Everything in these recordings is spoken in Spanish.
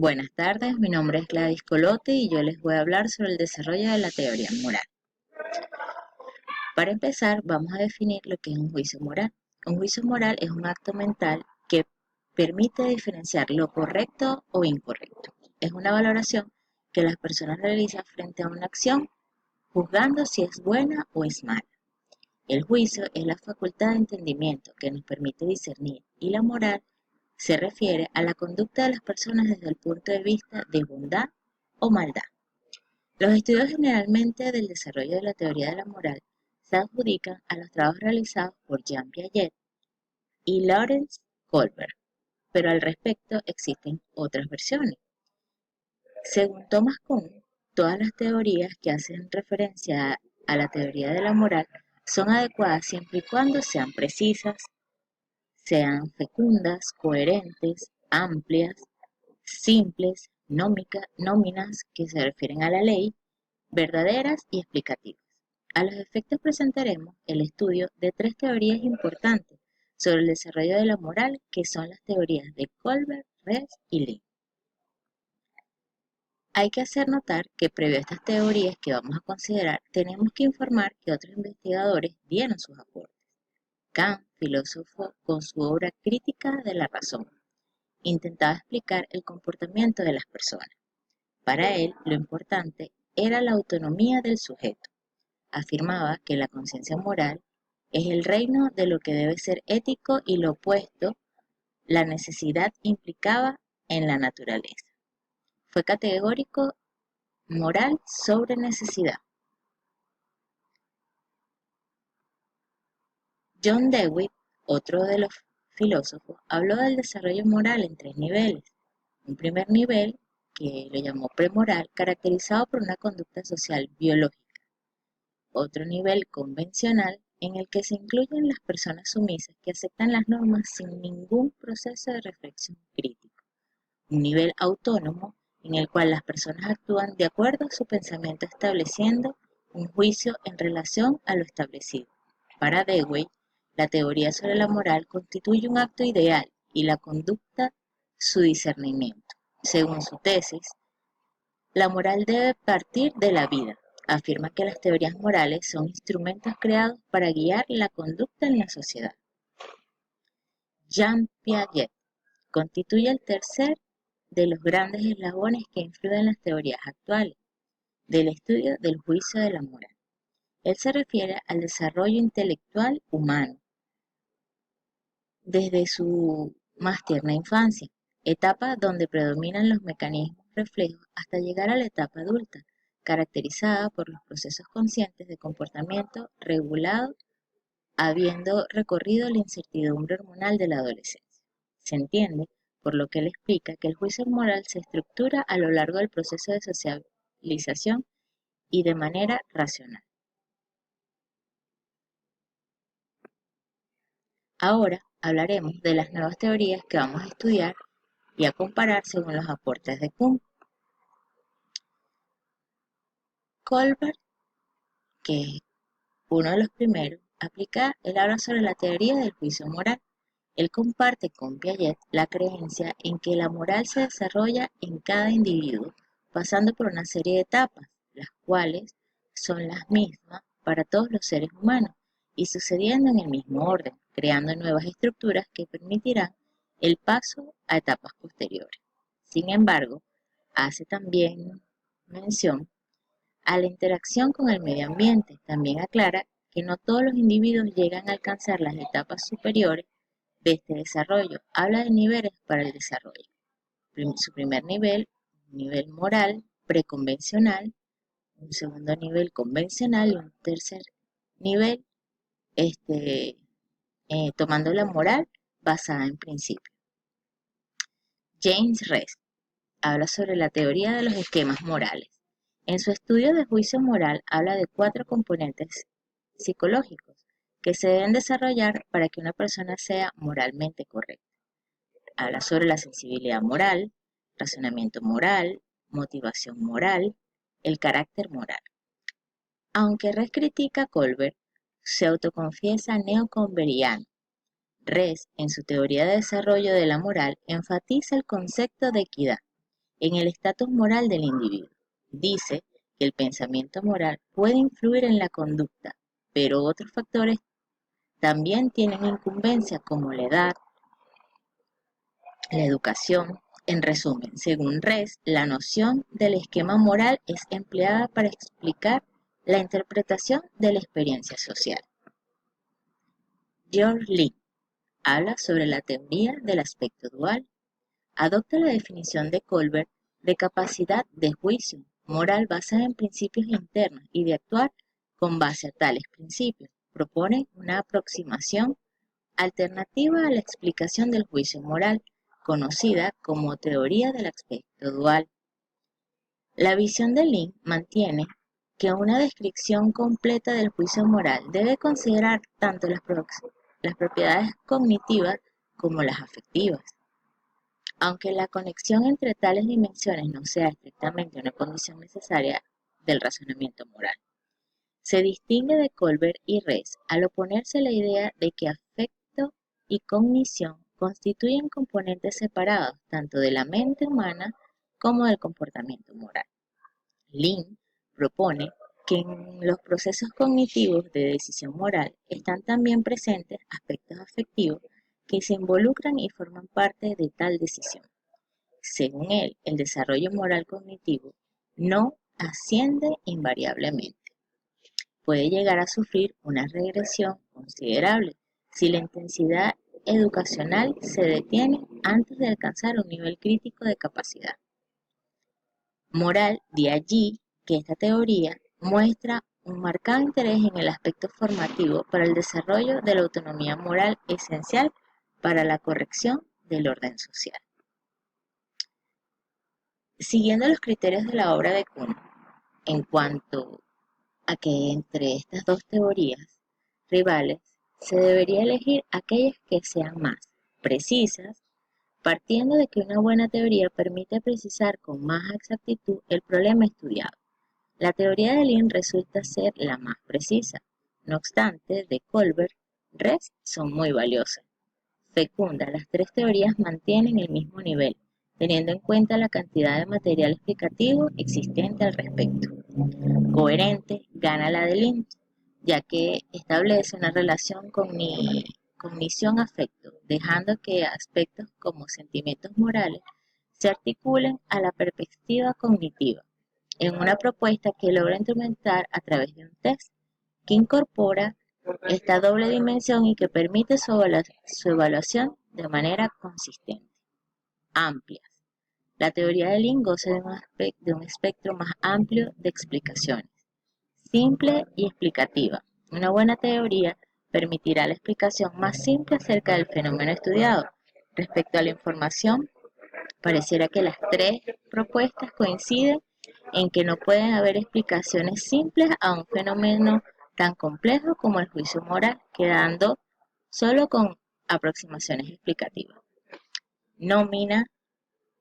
Buenas tardes, mi nombre es Gladys Colote y yo les voy a hablar sobre el desarrollo de la teoría moral. Para empezar, vamos a definir lo que es un juicio moral. Un juicio moral es un acto mental que permite diferenciar lo correcto o incorrecto. Es una valoración que las personas realizan frente a una acción, juzgando si es buena o es mala. El juicio es la facultad de entendimiento que nos permite discernir, y la moral se refiere a la conducta de las personas desde el punto de vista de bondad o maldad. Los estudios generalmente del desarrollo de la teoría de la moral se adjudican a los trabajos realizados por Jean Piaget y Lawrence Kohlberg, pero al respecto existen otras versiones. Según Thomas Kuhn, todas las teorías que hacen referencia a la teoría de la moral son adecuadas siempre y cuando sean precisas, sean fecundas, coherentes, amplias, simples, nóminas que se refieren a la ley, verdaderas y explicativas. A los efectos presentaremos el estudio de tres teorías importantes sobre el desarrollo de la moral, que son las teorías de Kohlberg, Res y Lin. Hay que hacer notar que previo a estas teorías que vamos a considerar, tenemos que informar que otros investigadores dieron sus aportes. Kant, filósofo, con su obra Crítica de la razón, intentaba explicar el comportamiento de las personas. Para él, lo importante era la autonomía del sujeto. Afirmaba que la conciencia moral es el reino de lo que debe ser ético y lo opuesto, la necesidad implicaba en la naturaleza. Fue categórico moral sobre necesidad. John Dewey, otro de los filósofos, habló del desarrollo moral en tres niveles. Un primer nivel, que lo llamó premoral, caracterizado por una conducta social biológica. Otro nivel convencional, en el que se incluyen las personas sumisas que aceptan las normas sin ningún proceso de reflexión crítico. Un nivel autónomo, en el cual las personas actúan de acuerdo a su pensamiento estableciendo un juicio en relación a lo establecido. Para Dewey, la teoría sobre la moral constituye un acto ideal y la conducta su discernimiento. Según su tesis, la moral debe partir de la vida. Afirma que las teorías morales son instrumentos creados para guiar la conducta en la sociedad. Jean Piaget constituye el tercer de los grandes eslabones que influyen en las teorías actuales del estudio del juicio de la moral. Él se refiere al desarrollo intelectual humano desde su más tierna infancia, etapa donde predominan los mecanismos reflejos hasta llegar a la etapa adulta, caracterizada por los procesos conscientes de comportamiento regulado, habiendo recorrido la incertidumbre hormonal de la adolescencia. Se entiende, por lo que él explica, que el juicio moral se estructura a lo largo del proceso de socialización y de manera racional. Ahora hablaremos de las nuevas teorías que vamos a estudiar y a comparar según los aportes de Kuhn. Kohlberg, que es uno de los primeros, él habla sobre la teoría del juicio moral. Él comparte con Piaget la creencia en que la moral se desarrolla en cada individuo, pasando por una serie de etapas, las cuales son las mismas para todos los seres humanos y sucediendo en el mismo orden, creando nuevas estructuras que permitirán el paso a etapas posteriores. Sin embargo, hace también mención a la interacción con el medio ambiente. También aclara que no todos los individuos llegan a alcanzar las etapas superiores de este desarrollo. Habla de niveles para el desarrollo. Su primer nivel, un nivel moral preconvencional, un segundo nivel convencional y un tercer nivel tomando la moral basada en principios. James Ress habla sobre la teoría de los esquemas morales. En su estudio de juicio moral habla de 4 componentes psicológicos que se deben desarrollar para que una persona sea moralmente correcta. Habla sobre la sensibilidad moral, razonamiento moral, motivación moral, el carácter moral. Aunque Res critica a Kohlberg, se autoconfiesa neokohlbergiano. Res, en su teoría de desarrollo de la moral, enfatiza el concepto de equidad en el estatus moral del individuo. Dice que el pensamiento moral puede influir en la conducta, pero otros factores también tienen incumbencia como la edad, la educación. En resumen, según Res, la noción del esquema moral es empleada para explicar la interpretación de la experiencia social. George Lee habla sobre la teoría del aspecto dual. Adopta la definición de Colbert de capacidad de juicio moral basada en principios internos y de actuar con base a tales principios. Propone una aproximación alternativa a la explicación del juicio moral, conocida como teoría del aspecto dual. La visión de Lin mantiene que una descripción completa del juicio moral debe considerar tanto las propiedades cognitivas como las afectivas. Aunque la conexión entre tales dimensiones no sea estrictamente una condición necesaria del razonamiento moral, se distingue de Colbert y Res al oponerse la idea de que afecto y cognición constituyen componentes separados tanto de la mente humana como del comportamiento moral. Lin propone que en los procesos cognitivos de decisión moral están también presentes aspectos afectivos que se involucran y forman parte de tal decisión. Según él, el desarrollo moral cognitivo no asciende invariablemente. Puede llegar a sufrir una regresión considerable si la intensidad educacional se detiene antes de alcanzar un nivel crítico de capacidad moral. De allí que esta teoría muestra un marcado interés en el aspecto formativo para el desarrollo de la autonomía moral esencial para la corrección del orden social. Siguiendo los criterios de la obra de Kuhn, en cuanto a que entre estas dos teorías rivales se debería elegir aquellas que sean más precisas, partiendo de que una buena teoría permite precisar con más exactitud el problema estudiado. La teoría de Lin resulta ser la más precisa. No obstante, de Colbert, Res son muy valiosas. Fecunda, las tres teorías mantienen el mismo nivel, teniendo en cuenta la cantidad de material explicativo existente al respecto. Coherente, gana la de Lin, ya que establece una relación cognición-afecto, dejando que aspectos como sentimientos morales se articulen a la perspectiva cognitiva, en una propuesta que logra instrumentar a través de un test que incorpora esta doble dimensión y que permite su evaluación de manera consistente. Amplias. La teoría de Lin goza de un espectro más amplio de explicaciones, simple y explicativa. Una buena teoría permitirá la explicación más simple acerca del fenómeno estudiado. Respecto a la información, pareciera que las tres propuestas coinciden en que no pueden haber explicaciones simples a un fenómeno tan complejo como el juicio moral, quedando solo con aproximaciones explicativas. Nómina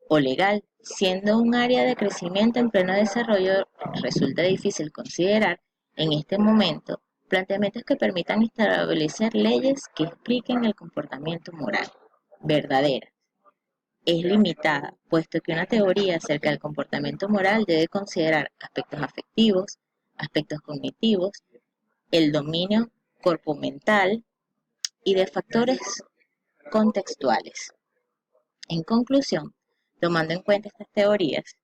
o legal, siendo un área de crecimiento en pleno desarrollo, resulta difícil considerar en este momento planteamientos que permitan establecer leyes que expliquen el comportamiento moral verdadera. Es limitada, puesto que una teoría acerca del comportamiento moral debe considerar aspectos afectivos, aspectos cognitivos, el dominio corpomental y de factores contextuales. En conclusión, tomando en cuenta estas teorías,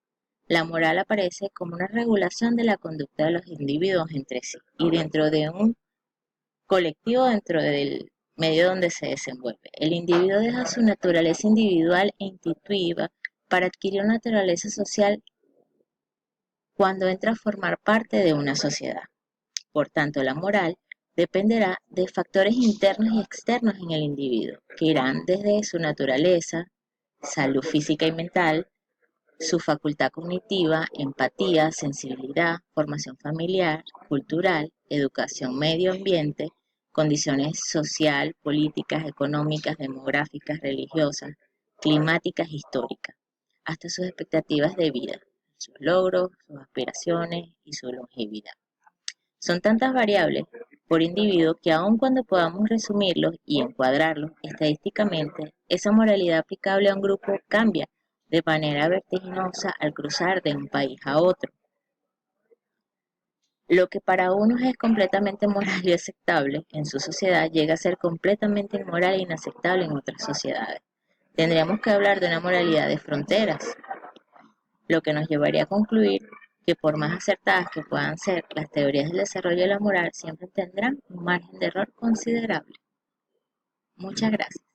la moral aparece como una regulación de la conducta de los individuos entre sí y dentro de un colectivo dentro del medio donde se desenvuelve. El individuo deja su naturaleza individual e intuitiva para adquirir una naturaleza social cuando entra a formar parte de una sociedad. Por tanto, la moral dependerá de factores internos y externos en el individuo, que irán desde su naturaleza, salud física y mental, su facultad cognitiva, empatía, sensibilidad, formación familiar, cultural, educación, medio ambiente, condiciones social, políticas, económicas, demográficas, religiosas, climáticas, históricas, hasta sus expectativas de vida, sus logros, sus aspiraciones y su longevidad. Son tantas variables por individuo que aun cuando podamos resumirlos y encuadrarlos estadísticamente, esa moralidad aplicable a un grupo cambia de manera vertiginosa al cruzar de un país a otro. Lo que para unos es completamente moral y aceptable en su sociedad llega a ser completamente inmoral e inaceptable en otras sociedades. Tendríamos que hablar de una moralidad de fronteras, lo que nos llevaría a concluir que por más acertadas que puedan ser las teorías del desarrollo de la moral, siempre tendrán un margen de error considerable. Muchas gracias.